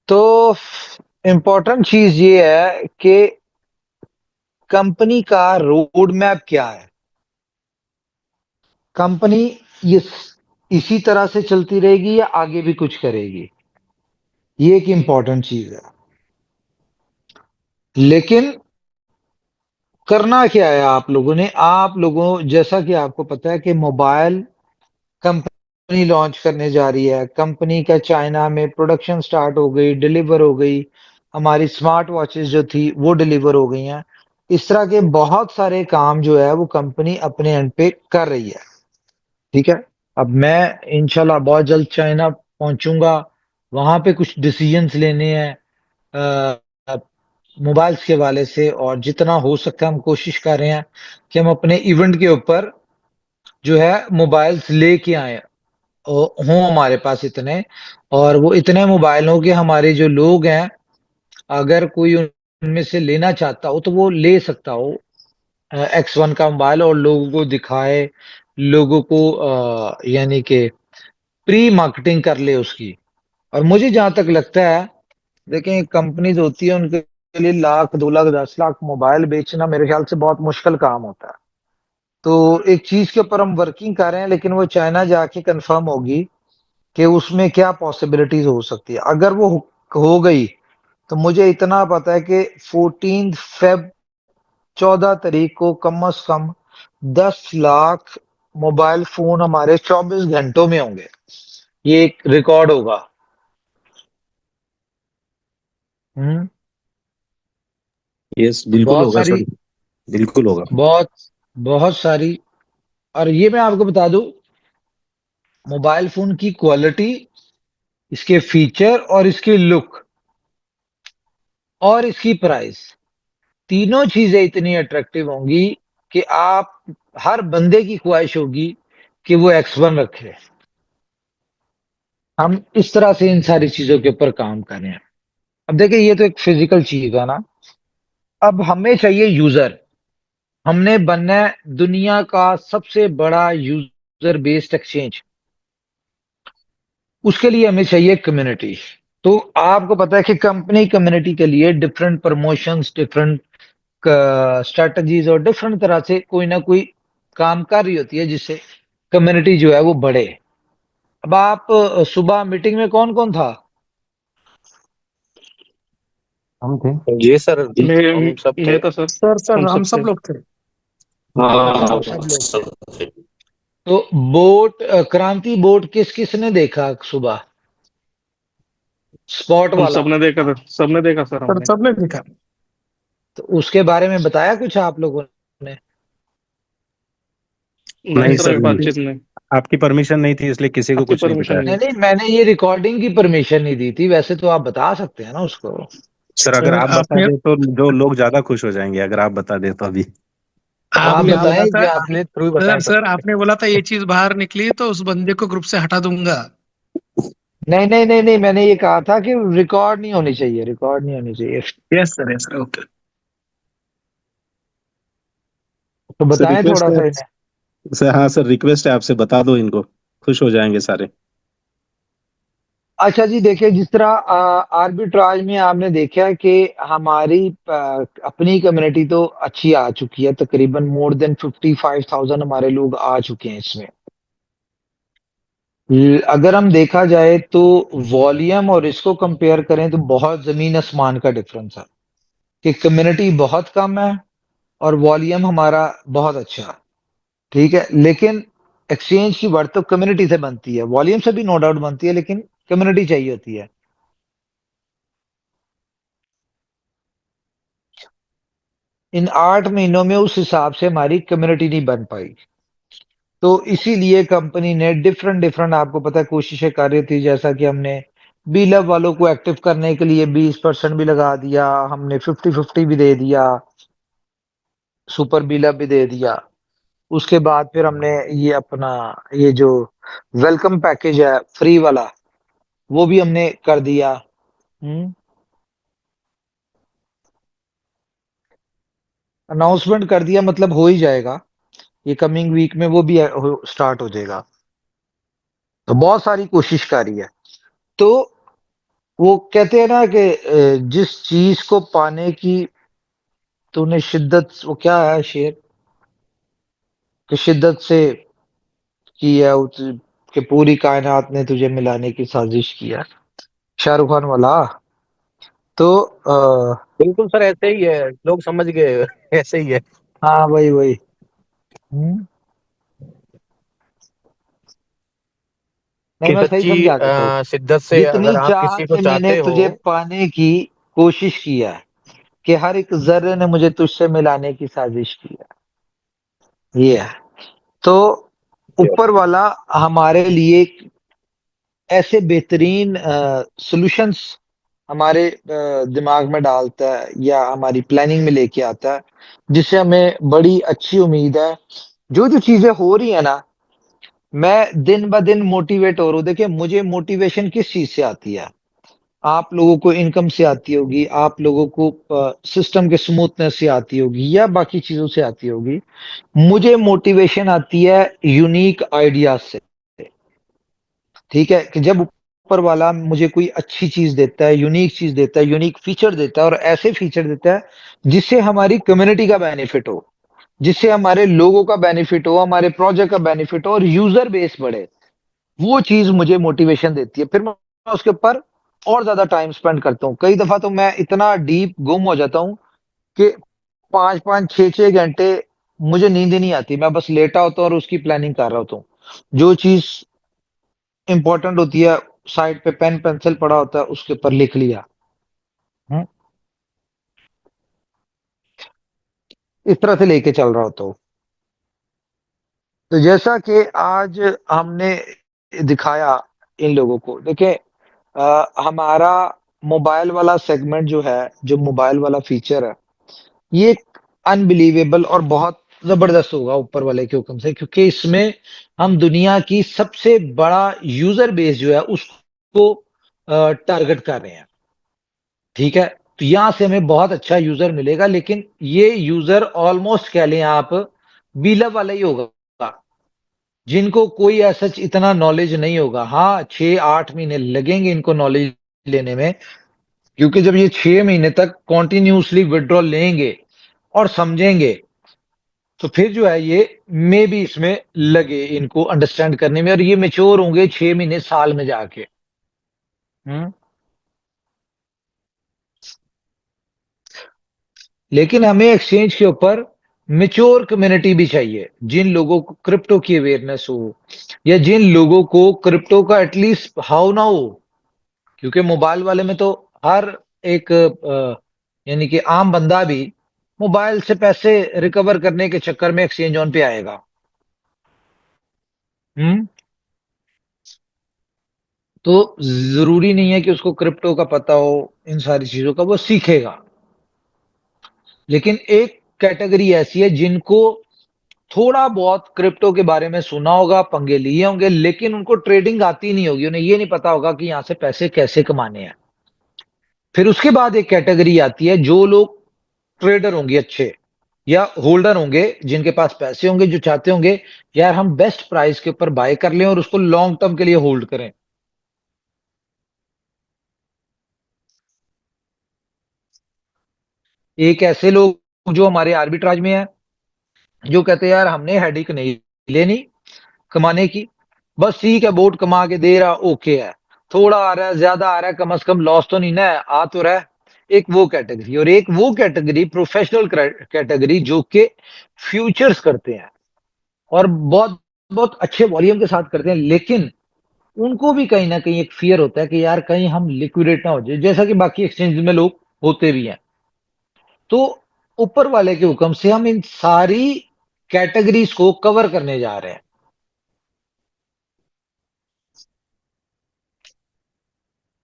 तो इम्पोर्टेंट चीज ये है कि कंपनी का रोड मैप क्या है। कंपनी ये इसी तरह से चलती रहेगी या आगे भी कुछ करेगी, ये एक इम्पोर्टेंट चीज है। लेकिन करना क्या है आप लोगों ने, आप लोगों जैसा कि आपको पता है कि मोबाइल कंपनी लॉन्च करने जा रही है। कंपनी का चाइना में प्रोडक्शन स्टार्ट हो गई, डिलीवर हो गई। हमारी स्मार्ट वॉचेस जो थी वो डिलीवर हो गई हैं। इस तरह के बहुत सारे काम जो है वो कंपनी अपने एंड पे कर रही है। ठीक है। अब मैं इंशाल्लाह बहुत जल्द चाइना पहुंचूंगा। वहां पे कुछ डिसीजंस लेने हैं मोबाइल्स के हवाले से, और जितना हो सकता है हम कोशिश कर रहे हैं कि हम अपने इवेंट के ऊपर जो है मोबाइल्स लेके आए हों हमारे पास इतने। और वो इतने मोबाइल हों कि हमारे जो लोग हैं, अगर कोई उनमें से लेना चाहता हो तो वो ले सकता हो X1 का मोबाइल, और लोगों को दिखाए, लोगों को यानी कि प्री मार्केटिंग कर ले उसकी। और मुझे जहां तक लगता है, देखें कंपनीज होती है उनके लिए लाख 2 लाख 10 लाख मोबाइल बेचना मेरे ख्याल से बहुत मुश्किल काम होता है। तो एक चीज के ऊपर हम वर्किंग कर रहे हैं, लेकिन वो चाइना जाके कंफर्म होगी कि उसमें क्या पॉसिबिलिटीज हो सकती है। अगर वो हो गई तो मुझे इतना पता है कि 14 फेब 14 तारीख को कम से कम 10 लाख मोबाइल फोन हमारे 24 घंटों में होंगे। ये एक रिकॉर्ड होगा। हम्म। यस, तो बिल्कुल बहुत होगा सारी सर। बिल्कुल होगा। बहुत बहुत सारी। और ये मैं आपको बता दूं, मोबाइल फोन की क्वालिटी, इसके फीचर और इसकी लुक और इसकी प्राइस, तीनों चीजें इतनी अट्रैक्टिव होंगी कि आप हर बंदे की ख्वाहिश होगी कि वो X1 रखे। हम इस तरह से इन सारी चीजों के ऊपर काम कर रहे हैं। अब देखिए ये तो एक फिजिकल चीज है ना। अब हमें चाहिए यूजर। हमने बनना है दुनिया का सबसे बड़ा यूजर बेस्ड एक्सचेंज। उसके लिए हमें चाहिए कम्युनिटी। तो आपको पता है कि कंपनी कम्युनिटी के लिए डिफरेंट प्रमोशंस, डिफरेंट स्ट्रेटजीज और डिफरेंट तरह से कोई ना कोई काम कर रही होती है जिससे कम्युनिटी जो है वो बढ़े। अब आप सुबह मीटिंग में कौन कौन था? हम थे। जी सर, मैं हम सब थे। मैं तो सर सर सर हम हम सब सब थे। लोग थे। हाँ, अच्छा, सब लोग थे। सब थे। तो बोट क्रांति बोट किस किस ने देखा सुबह, स्पॉट हम वाला? सबने देखा था, सबने देखा सर सर हमने। सबने दिखा। तो उसके बारे में बताया कुछ आप लोगों ने? नहीं नहीं सर, सर, अभी नहीं। बातचीत नहीं। आपकी परमिशन नहीं थी, इसलिए किसी को आपकी कुछ नहीं परमिशन बताया। नहीं नहीं। नहीं, मैंने ये रिकॉर्डिंग की परमिशन नहीं दी थी, वैसे तो आप बता सकते हैं ना उसको। सर, अगर सर आप बता आपने दें तो जो लोग ज्यादा खुश हो जाएंगे, अगर आप बता दें तो अभी। आप आपने बोला बताएं, था। ये आपने थ्रू बताएं सर तो। सर आपने बोला था ये चीज बाहर निकली तो उस बंदे को ग्रुप से हटा दूंगा। नहीं नहीं नहीं नहीं, मैंने ये कहा था कि रिकॉर्ड नहीं होनी चाहिए, रिकॉर्ड नहीं होनी चाहिए। Yes sir okay. तो सर बताएं रिक्वेस्ट थोड़ा है। सा इन्हें। सर, हाँ सर, रिक्वेस्ट है आपसे, बता दो इनको। खुश हो जाएंगे सारे। अच्छा जी, देखिए जिस तरह आर्बिट्राज में आपने देखा है कि हमारी अपनी कम्युनिटी तो अच्छी आ चुकी है, तकरीबन मोर देन 55,000 हमारे लोग आ चुके हैं इसमें। अगर हम देखा जाए तो वॉल्यूम और इसको कंपेयर करें तो बहुत जमीन आसमान का डिफरेंस है। कि कम्युनिटी बहुत कम है और वॉल्यूम हमारा बहुत अच्छा है। ठीक है, लेकिन एक्सचेंज की बढ़त तो कम्युनिटी से बनती है, वॉल्यूम से भी नो डाउट बनती है, लेकिन कम्युनिटी चाहिए होती है। इन 8 महीनों में उस हिसाब से हमारी कम्युनिटी नहीं बन पाई। तो इसीलिए कंपनी ने डिफरेंट डिफरेंट, आपको पता है, कोशिशें कर रही थी। जैसा कि हमने बीलअप वालों को एक्टिव करने के लिए 20% भी लगा दिया, हमने 50-50 भी दे दिया, सुपर बीलअप भी दे दिया। उसके बाद फिर हमने ये अपना ये जो वेलकम पैकेज है फ्री वाला, वो भी हमने कर दिया। अनाउंसमेंट कर दिया, मतलब हो ही जाएगा। ये कमिंग वीक में वो भी स्टार्ट हो जाएगा। तो बहुत सारी कोशिश करी है। तो वो कहते हैं ना कि जिस चीज को पाने की तूने शिद्दत, वो क्या है शेर, कि शिद्दत से की है कि पूरी कायनात ने तुझे मिलाने की साजिश की है, शाहरुख खान वाला। तो बिल्कुल सर, ऐसे ही है, लोग समझ गए। ऐसे ही है। हाँ वही वही। हम्म, नहीं कि मैं सही सच्ची समझा देता हूँ। शिद्दत से जितनी अगर आप चाह किसी को से मैंने चाहते हो। तुझे पाने की कोशिश की है, कि हर एक जर्रे ने मुझे तुझसे मिलाने की साजिश की है, ये है। तो ऊपर वाला हमारे लिए ऐसे बेहतरीन सॉल्यूशंस हमारे दिमाग में डालता है या हमारी प्लानिंग में लेके आता है, जिससे हमें बड़ी अच्छी उम्मीद है। जो जो चीजें हो रही है ना, मैं दिन ब दिन मोटिवेट हो रहा हूँ। देखिए मुझे मोटिवेशन किस चीज से आती है, आप लोगों को इनकम से आती होगी, आप लोगों को सिस्टम के स्मूथनेस से आती होगी, या बाकी चीजों से आती होगी। मुझे मोटिवेशन आती है यूनिक आइडियाज से। ठीक है, कि जब ऊपर वाला मुझे कोई अच्छी चीज देता है, यूनिक चीज देता है, यूनिक फीचर देता है, और ऐसे फीचर देता है जिससे हमारी कम्युनिटी का बेनिफिट हो, जिससे हमारे लोगों का बेनिफिट हो, हमारे प्रोजेक्ट का बेनिफिट हो और यूजर बेस बढ़े, वो चीज मुझे मोटिवेशन देती है। फिर मैं उसके ऊपर और ज्यादा टाइम स्पेंड करता हूँ। कई दफा तो मैं इतना डीप गुम हो जाता हूँ कि 5-5 6-6 घंटे मुझे नींद ही नहीं आती, मैं बस लेटा होता हूँ और उसकी प्लानिंग कर रहा होता हूँ। जो चीज इंपॉर्टेंट होती है, साइड पे पेन पेंसिल पड़ा होता है, उसके ऊपर लिख लिया। हम्म, इस तरह से लेके चल रहा होता हूँ। तो जैसा कि आज हमने दिखाया इन लोगों को, देखिए हमारा मोबाइल वाला सेगमेंट जो है, जो मोबाइल वाला फीचर है, ये अनबिलीवेबल और बहुत जबरदस्त होगा ऊपर वाले के हुक्म से, क्योंकि इसमें हम दुनिया की सबसे बड़ा यूजर बेस जो है उसको टारगेट कर रहे हैं। ठीक है, तो यहां से हमें बहुत अच्छा यूजर मिलेगा, लेकिन ये यूजर ऑलमोस्ट कह लें आप बी वाला ही होगा, जिनको कोई ऐसा इतना नॉलेज नहीं होगा। हाँ 6-8 महीने लगेंगे इनको नॉलेज लेने में, क्योंकि जब ये 6 महीने तक कॉन्टिन्यूसली विड्रॉल लेंगे और समझेंगे, तो फिर जो है ये मे भी इसमें लगे इनको अंडरस्टैंड करने में, और ये मेच्योर होंगे 6 महीने साल में जाके। हम्म, लेकिन हमें एक्सचेंज के ऊपर मेच्योर कम्युनिटी भी चाहिए, जिन लोगों को क्रिप्टो की अवेयरनेस हो, या जिन लोगों को क्रिप्टो का एटलीस्ट हाउ ना हो। क्योंकि मोबाइल वाले में तो हर एक यानी कि आम बंदा भी मोबाइल से पैसे रिकवर करने के चक्कर में एक्सचेंज ऑन पे आएगा। हम्म, तो जरूरी नहीं है कि उसको क्रिप्टो का पता हो, इन सारी चीजों का वो सीखेगा। लेकिन एक कैटेगरी ऐसी है जिनको थोड़ा बहुत क्रिप्टो के बारे में सुना होगा, पंगे लिए होंगे, लेकिन उनको ट्रेडिंग आती नहीं होगी, उन्हें ये नहीं पता होगा कि यहां से पैसे कैसे कमाने हैं। फिर उसके बाद एक कैटेगरी आती है जो लोग ट्रेडर होंगे अच्छे, या होल्डर होंगे, जिनके पास पैसे होंगे, जो चाहते होंगे यार हम बेस्ट प्राइस के ऊपर बाय कर लें और उसको लॉन्ग टर्म के लिए होल्ड करें। एक ऐसे लोग जो हमारे आर्बिट्राज में है, जो कहते हैं यार हमने हेडिक नहीं लेनी कमाने की, बस ठीक है बोर्ड कमा के दे रहा ओके है, थोड़ा आ रहा है ज्यादा आ रहा है, कम से कम लॉस तो नहीं ना है, आ तो रहा है। एक वो कैटेगरी, और एक वो कैटेगरी प्रोफेशनल कैटेगरी जो कि फ्यूचर्स करते हैं, और बहुत बहुत अच्छे वॉल्यूम के साथ करते हैं, लेकिन उनको भी कहीं ना कहीं एक फियर होता है कि यार कहीं हम लिक्विडेट ना हो जाए, जैसा कि बाकी एक्सचेंज में लोग होते भी हैं। तो ऊपर वाले के हुक्म से हम इन सारी कैटेगरीज को कवर करने जा रहे हैं।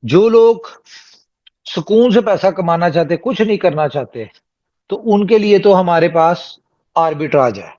जो लोग सुकून से पैसा कमाना चाहते, कुछ नहीं करना चाहते, तो उनके लिए तो हमारे पास आर्बिट्राज है।